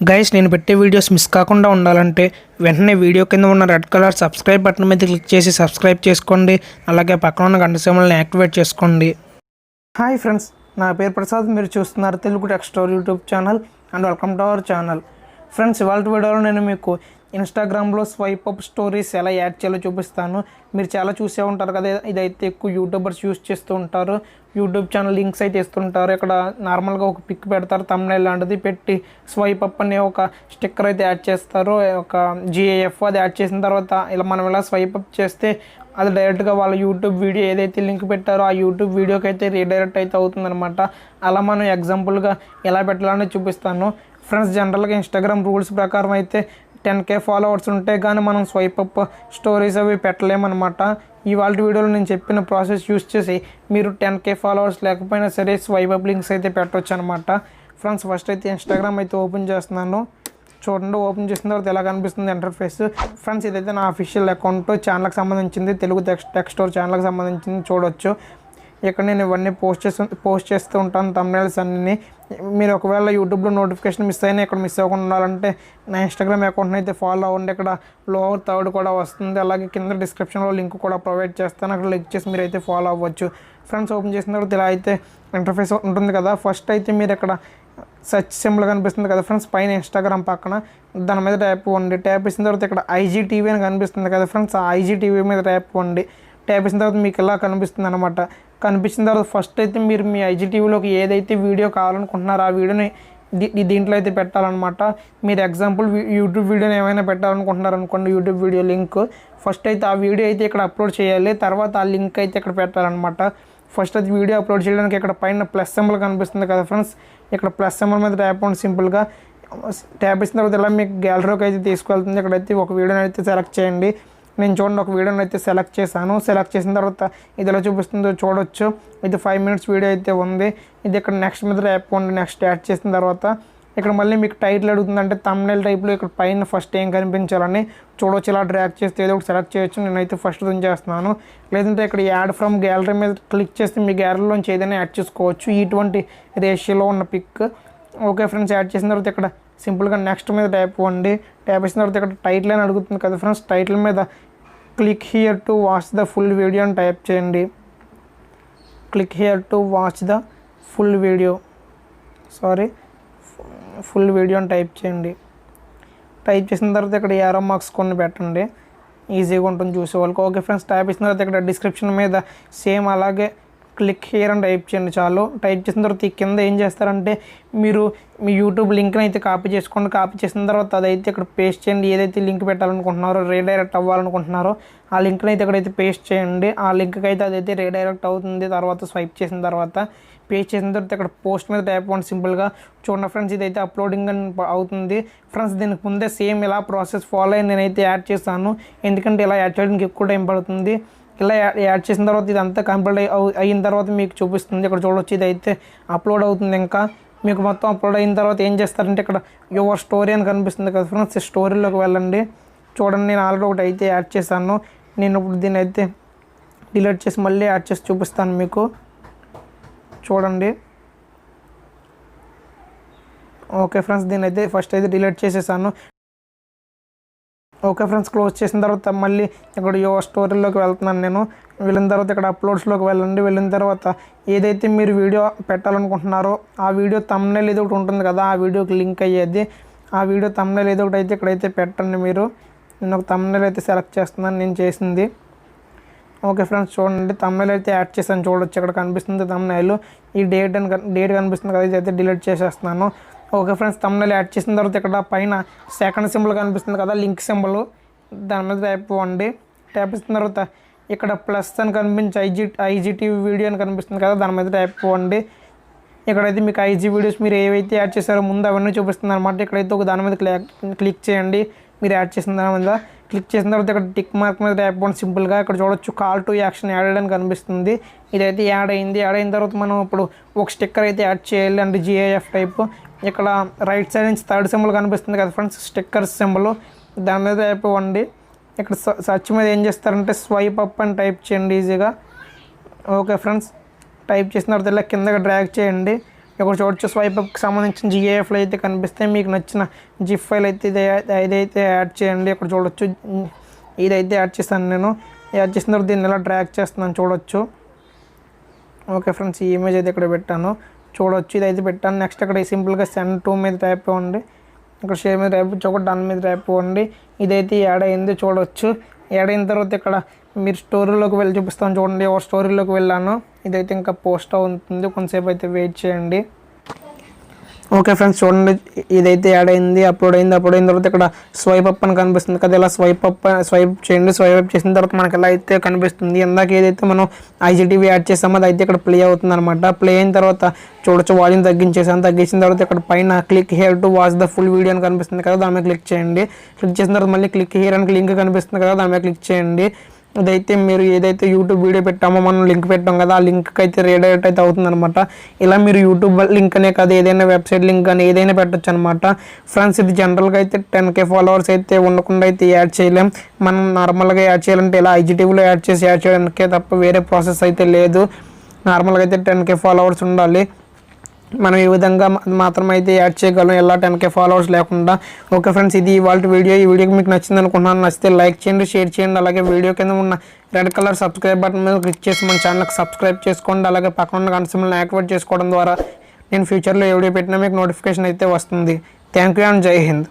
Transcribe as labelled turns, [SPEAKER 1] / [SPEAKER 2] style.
[SPEAKER 1] Guys నేను పెట్టే videos miss కాకుండా ఉండాలంటే వెంటనే వీడియో కింద ఉన్న రెడ్ కలర్ సబ్స్క్రైబ్ బటన్ మీద క్లిక్ చేసి సబ్స్క్రైబ్ చేసుకోండి. అలాగే పక్కన ఉన్న గంట సింబల్ని యాక్టివేట్ చేసుకోండి. హాయ్ ఫ్రెండ్స్, నా పేరు ప్రసాద్. మీరు చూస్తున్నారు Telugu tech story YouTube channel and welcome to our channel. Friends, ఇవాళ వీడియోలో నేను మీకు ఇన్స్టాగ్రామ్లో స్వైప్ అప్ స్టోరీస్ ఎలా యాడ్ చేయాలో చూపిస్తాను. మీరు చాలా చూసే ఉంటారు కదా, ఇదైతే ఎక్కువ యూట్యూబర్స్ యూస్ చేస్తూ ఉంటారు. యూట్యూబ్ ఛానల్ లింక్స్ అయితే ఇస్తుంటారు. ఇక్కడ నార్మల్గా ఒక పిక్ పెడతారు, థంబ్నెయిల్ లాంటిది పెట్టి స్వైప్ అప్ అనే ఒక స్టిక్కర్ అయితే యాడ్ చేస్తారు. ఒక GIF అది యాడ్ చేసిన తర్వాత మనం ఇలా స్వైప్ అప్ చేస్తే అది డైరెక్ట్గా వాళ్ళ యూట్యూబ్ వీడియో ఏదైతే లింక్ పెట్టారో ఆ యూట్యూబ్ వీడియోకి అయితే రీడైరెక్ట్ అయితే అవుతుందన్నమాట. అలా మనం ఎగ్జాంపుల్గా ఎలా పెట్టాలని చూపిస్తాను. ఫ్రెండ్స్, జనరల్గా ఇన్స్టాగ్రామ్ రూల్స్ ప్రకారం అయితే 10K ఫాలోవర్స్ ఉంటే కానీ మనం స్వైప్ అప్ స్టోరీస్ అవి పెట్టలేమన్నమాట. ఇవాళ వీడియోలో నేను చెప్పిన ప్రాసెస్ యూస్ చేసి మీరు 10K ఫాలోవర్స్ లేకపోయినా సరే స్వైప్ అప్ లింక్స్ అయితే పెట్టవచ్చు అనమాట. ఫ్రెండ్స్, ఫస్ట్ అయితే ఇన్స్టాగ్రామ్ అయితే ఓపెన్ చేస్తున్నాను. చూడండి, ఓపెన్ చేసిన తర్వాత ఎలా కనిపిస్తుంది ఇంటర్ఫేస్. ఫ్రెండ్స్, ఇదైతే నా అఫీషియల్ అకౌంట్, ఛానల్కి సంబంధించింది, తెలుగు టెక్ స్టోర్ ఛానల్కి సంబంధించింది. చూడవచ్చు, ఇక్కడ నేను ఇవన్నీ పోస్ట్ చేస్తూ ఉంటాను, థంబ్నెయిల్స్ అన్నీ. మీరు ఒకవేళ యూట్యూబ్లో నోటిఫికేషన్ మిస్ అయినా ఇక్కడ మిస్ అవ్వకుండా ఉండాలంటే నా ఇన్స్టాగ్రామ్ అకౌంట్ని అయితే ఫాలో అవ్వండి. ఇక్కడ లోవర్ థర్డ్ కూడా వస్తుంది. అలాగే కింద డిస్క్రిప్షన్లో లింక్ కూడా ప్రొవైడ్ చేస్తాను, అక్కడ క్లిక్ చేసి మీరు అయితే ఫాలో అవ్వచ్చు. ఫ్రెండ్స్, ఓపెన్ చేసిన తర్వాత ఇలా అయితే ఇంటర్ఫేస్ ఉంటుంది కదా. ఫస్ట్ అయితే మీరు ఇక్కడ సెర్చ్ సింబల్ కనిపిస్తుంది కదా ఫ్రెండ్స్, పైన ఇన్స్టాగ్రామ్ పక్కన దాని మీద ట్యాప్ ఇవ్వండి. ట్యాప్ ఇచ్చిన తర్వాత ఇక్కడ IGTV అని కనిపిస్తుంది కదా ఫ్రెండ్స్, ఆ IGTV మీద ట్యాప్ ఇవ్వండి. ట్యాప్ ఇచ్చిన తర్వాత మీకు ఇలా కనిపిస్తుంది అనమాట. కనిపించిన తర్వాత ఫస్ట్ అయితే మీరు మీ IGTVలోకి ఏదైతే వీడియో కావాలనుకుంటున్నారో ఆ వీడియోని దీంట్లో అయితే పెట్టాలన్నమాట. మీరు ఎగ్జాంపుల్ యూట్యూబ్ వీడియోని ఏమైనా పెట్టాలనుకుంటున్నారు అనుకోండి, యూట్యూబ్ వీడియో లింక్ ఫస్ట్ అయితే ఆ వీడియో అయితే ఇక్కడ అప్లోడ్ చేయాలి. తర్వాత ఆ లింక్ అయితే ఇక్కడ పెట్టాలన్నమాట. ఫస్ట్ అయితే వీడియో అప్లోడ్ చేయడానికి ఇక్కడ పైన ప్లస్ సింబల్ కనిపిస్తుంది కదా ఫ్రెండ్స్, ఇక్కడ ప్లస్ సింబల్ మీద ట్యాప్ అవ్వండి. సింపుల్గా ట్యాప్ ఇచ్చిన తర్వాత ఇలా మీకు గ్యాలరీకి అయితే తీసుకెళ్తుంది. ఇక్కడైతే ఒక వీడియోని అయితే సెలెక్ట్ చేయండి. నేను చూడండి ఒక వీడియోని అయితే సెలెక్ట్ చేశాను. సెలెక్ట్ చేసిన తర్వాత ఇది ఎలా చూపిస్తుందో చూడొచ్చు. ఇది 5 minutes వీడియో అయితే ఉంది. ఇది ఇక్కడ నెక్స్ట్ మీద ట్యాప్ అవ్వండి. నెక్స్ట్ యాడ్ చేసిన తర్వాత ఇక్కడ మళ్ళీ మీకు టైటిల్ అడుగుతుందంటే థంబ్నెయిల్ టైప్లో ఇక్కడ పైన ఫస్ట్ ఏం కనిపించాలని చూడవచ్చు. ఇలా డ్రాగ్ చేస్తే ఏదో ఒకటి సెలెక్ట్ చేయొచ్చు. నేనైతే ఫస్ట్ చేస్తున్నాను. లేదంటే ఇక్కడ యాడ్ ఫ్రమ్ గ్యాలరీ మీద క్లిక్ చేస్తే మీ గ్యాలరీలోంచి ఏదైనా యాడ్ చేసుకోవచ్చు, ఇటువంటి రేషియోలో ఉన్న పిక్. ఓకే ఫ్రెండ్స్, యాడ్ చేసిన తర్వాత ఇక్కడ సింపుల్గా నెక్స్ట్ మీద ట్యాప్ ఇవ్వండి. ట్యాప్ ఇచ్చిన తర్వాత ఇక్కడ టైటిల్ అని అడుగుతుంది కదా ఫ్రెండ్స్, టైటిల్ మీద click here to watch the full video అని టైప్ చేయండి. Click here to watch the full video అని టైప్ చేయండి. టైప్ చేసిన తర్వాత ఇక్కడ యారో మార్క్స్ కొన్ని పెట్టండి, ఈజీగా ఉంటుంది చూసే వాళ్ళకి. ఓకే ఫ్రెండ్స్, టైప్ చేసిన తర్వాత ఇక్కడ డిస్క్రిప్షన్ మీద సేమ్ అలాగే క్లిక్ హియర్ అని టైప్ చేయండి చాలు. టైప్ చేసిన తర్వాత ఈ కింద ఏం చేస్తారంటే మీరు మీ యూట్యూబ్ లింక్ని అయితే కాపీ చేసుకోండి. కాపీ చేసిన తర్వాత అదైతే ఇక్కడ పేస్ట్ చేయండి. ఏదైతే లింక్ పెట్టాలనుకుంటున్నారో, రీడైరెక్ట్ అవ్వాలనుకుంటున్నారో ఆ లింక్ని అయితే ఇక్కడైతే పేస్ట్ చేయండి. ఆ లింక్కి అయితే అదైతే రీడైరెక్ట్ అవుతుంది. తర్వాత స్వైప్ చేసిన తర్వాత పేస్ట్ చేసిన తర్వాత ఇక్కడ పోస్ట్ మీద ట్యాప్ అవ్వండి. సింపుల్గా చూడండి ఫ్రెండ్స్, ఇదైతే అప్లోడింగ్ అని అవుతుంది. ఫ్రెండ్స్, దీనికి ముందే సేమ్ ఇలా ప్రాసెస్ ఫాలో అయ్యి నేనైతే యాడ్ చేస్తాను, ఎందుకంటే ఇలా యాడ్ చేయడానికి ఎక్కువ టైం పడుతుంది. ఇలా యాడ్ చేసిన తర్వాత ఇదంతా కంప్లీట్ అయిన తర్వాత మీకు చూపిస్తుంది. ఇక్కడ చూడవచ్చు, ఇది అయితే అప్లోడ్ అవుతుంది. ఇంకా మీకు మొత్తం అప్లోడ్ అయిన తర్వాత ఏం చేస్తారంటే ఇక్కడ యువర్ స్టోరీ అని కనిపిస్తుంది కదా ఫ్రెండ్స్, స్టోరీలోకి వెళ్ళండి. చూడండి, నేను ఆల్రెడీ ఒకటి అయితే యాడ్ చేశాను. నేను ఇప్పుడు దీన్ని అయితే డిలీట్ చేసి మళ్ళీ యాడ్ చేసి చూపిస్తాను మీకు. చూడండి. ఓకే ఫ్రెండ్స్, దీన్ని అయితే ఫస్ట్ అయితే డిలీట్ చేసేసాను. ఓకే ఫ్రెండ్స్, క్లోజ్ చేసిన తర్వాత మళ్ళీ ఇక్కడ యువర్ స్టోరీలోకి వెళ్తున్నాను నేను. వెళ్ళిన తర్వాత ఇక్కడ అప్లోడ్స్లోకి వెళ్ళండి. వెళ్ళిన తర్వాత ఏదైతే మీరు వీడియో పెట్టాలనుకుంటున్నారో ఆ వీడియో థంబ్నెయిల్ ఏదో ఒకటి ఉంటుంది కదా, ఆ వీడియోకి లింక్ అయ్యేది. ఆ వీడియో థంబ్నెయిల్ ఏదో ఒకటి అయితే ఇక్కడైతే పెట్టండి మీరు. నేను ఒక థంబ్నెయిల్ అయితే సెలెక్ట్ చేస్తున్నాను, నేను చేసింది. ఓకే ఫ్రెండ్స్, చూడండి, థంబ్నెయిల్ అయితే యాడ్ చేశాను. చూడొచ్చు, ఇక్కడ కనిపిస్తుంది థంబ్నెయిల్. ఈ డేట్ కనిపిస్తుంది కదా, ఇదైతే డిలీట్ చేసేస్తున్నాను. ఓకే ఫ్రెండ్స్, థంబ్నెయిల్ యాడ్ చేసిన తర్వాత ఇక్కడ పైన సెకండ్ సింబల్ కనిపిస్తుంది కదా, లింక్ సింబల్, దాని మీద ట్యాప్ ఇవ్వండి. ట్యాప్ ఇచ్చిన తర్వాత ఇక్కడ ప్లస్ అని కనిపించి IGTV వీడియో అని కనిపిస్తుంది కదా, దాని మీద ట్యాప్ ఇవ్వండి. ఇక్కడైతే మీకు IG వీడియోస్ మీరు ఏవైతే యాడ్ చేశారో ముందు అవన్నీ చూపిస్తుంది అనమాట. ఇక్కడైతే ఒక దాని మీద క్లిక్ చేయండి. మీరు యాడ్ చేసిన దాని మీద క్లిక్ చేసిన తర్వాత ఇక్కడ టిక్ మార్క్ మీద ట్యాప్ ఇవ్వండి. సింపుల్గా ఇక్కడ చూడొచ్చు, కాల్ టు యాక్షన్ యాడ్ అని కనిపిస్తుంది. ఇదైతే యాడ్ అయింది. యాడ్ అయిన తర్వాత మనం ఇప్పుడు ఒక స్టిక్కర్ అయితే యాడ్ చేయాలి, అంటే GIF టైప్. ఇక్కడ రైట్ సైడ్ నుంచి థర్డ్ సింబల్ కనిపిస్తుంది కదా ఫ్రెండ్స్, స్టిక్కర్స్ సింబల్, దాని మీద టైప్ ఇవ్వండి. ఇక్కడ సర్చ్ మీద ఏం చేస్తారంటే స్వైప్ అప్ అని టైప్ చేయండి ఈజీగా. ఓకే ఫ్రెండ్స్, టైప్ చేసిన తర్వాత ఇలా కిందకి డ్రాగ్ చేయండి. ఇక్కడ చూడొచ్చు స్వైప్ అప్కి సంబంధించిన జిఏఎఫ్లు అయితే కనిపిస్తాయి. మీకు నచ్చిన జిప్ ఫైల్ అయితే ఇదైతే యాడ్ చేయండి. ఇక్కడ చూడొచ్చు ఇదైతే యాడ్ చేస్తాను. నేను యాడ్ చేసిన తర్వాత దీన్ని ఎలా డ్రాగ్ చేస్తున్నాను చూడొచ్చు. ఓకే ఫ్రెండ్స్, ఈ ఇమేజ్ అయితే ఇక్కడ పెట్టాను చూడొచ్చు. ఇదైతే పెట్టాను. నెక్స్ట్ ఇక్కడ సింపుల్గా సెండ్ టు మీద ట్యాప్ ఇవ్వండి. ఇక్కడ షేర్ మీద ట్యాప్ ఇచ్చి ఒక డన్ మీద ట్యాప్ ఇవ్వండి. ఇదైతే యాడ్ అయింది చూడొచ్చు. యాడ్ అయిన తర్వాత ఇక్కడ మీరు స్టోరీలోకి వెళ్ళి చూపిస్తాను చూడండి. ఒక స్టోరీలోకి వెళ్ళాను. ఇదైతే ఇంకా పోస్ట్ అవుతుంది, కొంతసేపు అయితే వెయిట్ చేయండి. ఓకే ఫ్రెండ్స్, చూడండి ఇదైతే యాడ్ అయింది, అప్లోడ్ అయిన తర్వాత ఇక్కడ స్వైప్ అప్ అని కనిపిస్తుంది కదా. ఇలా స్వైప్ చేయండి. స్వైప్ అప్ చేసిన తర్వాత మనకి ఎలా అయితే కనిపిస్తుంది. ఇందాక ఏదైతే మనం ఐజీటీవీ యాడ్ చేసామో అది అయితే ఇక్కడ ప్లే అవుతుంది అనమాట. ప్లే అయిన తర్వాత చూడొచ్చు వాల్యూమ్ తగ్గించిన తర్వాత ఇక్కడ పైన click here to watch the full video అని కనిపిస్తుంది కదా, దాని మీద క్లిక్ చేయండి. క్లిక్ చేసిన తర్వాత మళ్ళీ క్లిక్ హియర్ అని లింక్ కనిపిస్తుంది కదా, దాని మీద క్లిక్ చేయండి. ఇదైతే మీరు ఏదైతే యూట్యూబ్ వీడియో పెట్టామో మనం లింక్ పెట్టాం కదా, ఆ లింక్కి అయితే రీడైరెక్ట్ అయితే అవుతుంది అనమాట. ఇలా మీరు యూట్యూబ్ లింక్ అనే కాదు, ఏదైనా వెబ్సైట్ లింక్ కానీ ఏదైనా పెట్టచ్చు అనమాట. ఫ్రెండ్స్, ఇది జనరల్గా అయితే 10K ఫాలోవర్స్ అయితే ఉండకుండా అయితే యాడ్ చేయలేం. మనం నార్మల్గా యాడ్ చేయాలంటే ఇలా ఐజీటీవీలో యాడ్ చేయడానికే తప్ప వేరే ప్రాసెస్ అయితే లేదు. నార్మల్గా అయితే 10K ఫాలోవర్స్ ఉండాలి. మనం ఈ విధంగా మాత్రం అయితే యాడ్ చేయగలం, ఎలా 10K ఫాలోవర్స్ లేకుండా. ఓకే ఫ్రెండ్స్, ఇది ఇవాళ వీడియో. ఈ వీడియోకి మీకు నచ్చింది అనుకుంటున్నాను. నచ్చితే లైక్ చేయండి, షేర్ చేయండి. అలాగే వీడియో కింద ఉన్న రెడ్ కలర్ సబ్స్క్రైబ్ బటన్ మీద క్లిక్ చేసి మన ఛానల్కి సబ్స్క్రైబ్ చేసుకోండి. అలాగే పక్కన ఉన్న గంట సింబల్ని యాక్టివేట్ చేసుకోవడం ద్వారా నేను ఫ్యూచర్లో ఏ వీడియో పెట్టినా మీకు నోటిఫికేషన్ అయితే వస్తుంది. థ్యాంక్ యూ అండ్ జై హింద్.